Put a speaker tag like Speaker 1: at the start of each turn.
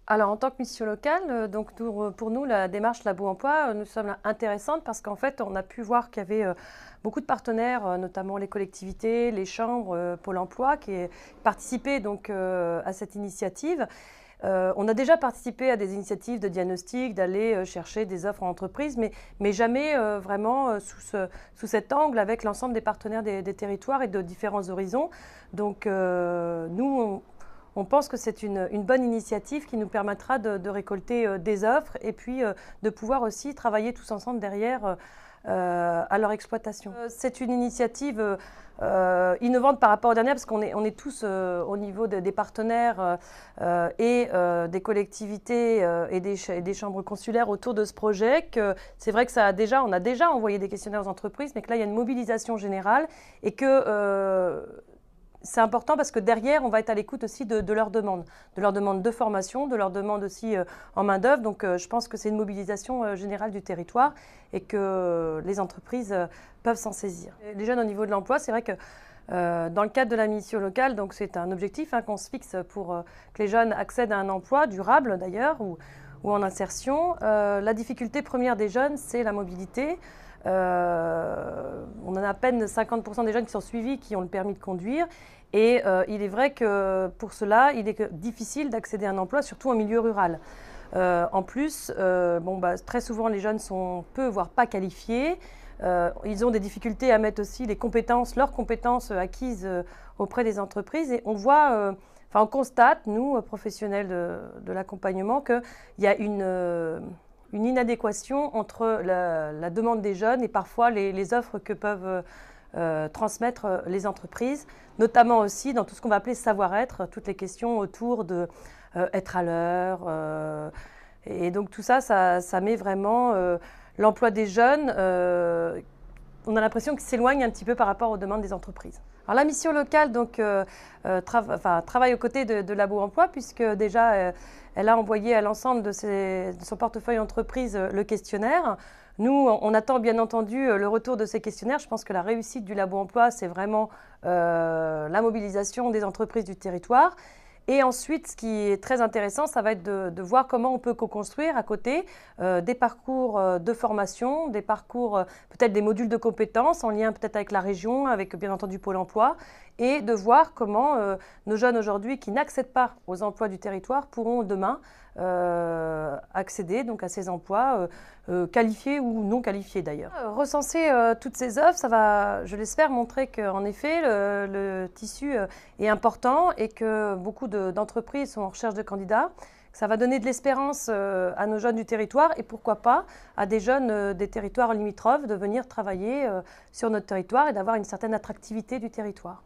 Speaker 1: Alors, en tant que mission locale, pour nous, la démarche Labo Emploi nous semble intéressante parce qu'en fait, on a pu voir qu'il y avait beaucoup de partenaires, notamment les collectivités, les chambres, Pôle emploi, qui participaient donc à cette initiative. On a déjà participé à des initiatives de diagnostic, d'aller chercher des offres en entreprise, mais jamais vraiment sous cet angle avec l'ensemble des partenaires des territoires et de différents horizons. Donc, nous, on pense que c'est une bonne initiative qui nous permettra de récolter des offres et puis de pouvoir aussi travailler tous ensemble derrière à leur exploitation. C'est une initiative innovante par rapport aux dernières parce on est tous au niveau des partenaires et des collectivités et des chambres consulaires autour de ce projet. Que c'est vrai que on a déjà envoyé des questionnaires aux entreprises, mais que là il y a une mobilisation générale et que c'est important parce que derrière, on va être à l'écoute aussi de leurs demandes de formation, de leurs demandes aussi en main-d'œuvre. Donc, je pense que c'est une mobilisation générale du territoire et que les entreprises peuvent s'en saisir. Les jeunes au niveau de l'emploi, c'est vrai que dans le cadre de la mission locale, donc c'est un objectif qu'on se fixe pour que les jeunes accèdent à un emploi durable d'ailleurs ou en insertion. La difficulté première des jeunes, c'est la mobilité. On en a à peine 50% des jeunes qui sont suivis, qui ont le permis de conduire. Et il est vrai que pour cela, il est difficile d'accéder à un emploi, surtout en milieu rural. En plus, très souvent, les jeunes sont peu, voire pas qualifiés. Ils ont des difficultés à mettre aussi leurs compétences acquises auprès des entreprises. Et on voit, on constate, nous, professionnels de l'accompagnement, qu'il y a une inadéquation entre la demande des jeunes et parfois les offres que peuvent transmettre les entreprises, notamment aussi dans tout ce qu'on va appeler savoir-être, toutes les questions autour de être à l'heure. Et donc tout ça, ça met vraiment l'emploi des jeunes. On a l'impression qu'il s'éloigne un petit peu par rapport aux demandes des entreprises. Alors la mission locale travaille aux côtés de Labo Emploi puisque déjà elle a envoyé à l'ensemble de son portefeuille entreprise le questionnaire. Nous, on attend bien entendu le retour de ces questionnaires. Je pense que la réussite du Labo Emploi, c'est vraiment la mobilisation des entreprises du territoire. Et ensuite, ce qui est très intéressant, ça va être de voir comment on peut co-construire à côté des parcours de formation, des parcours, peut-être des modules de compétences en lien peut-être avec la région, avec bien entendu Pôle emploi, et de voir comment nos jeunes aujourd'hui qui n'accèdent pas aux emplois du territoire pourront demain accéder donc à ces emplois qualifiés ou non qualifiés d'ailleurs. Recenser toutes ces offres, ça va, je l'espère, montrer qu'en effet le tissu est important et que beaucoup d'entreprises sont en recherche de candidats. Ça va donner de l'espérance à nos jeunes du territoire et pourquoi pas à des jeunes des territoires limitrophes de venir travailler sur notre territoire et d'avoir une certaine attractivité du territoire.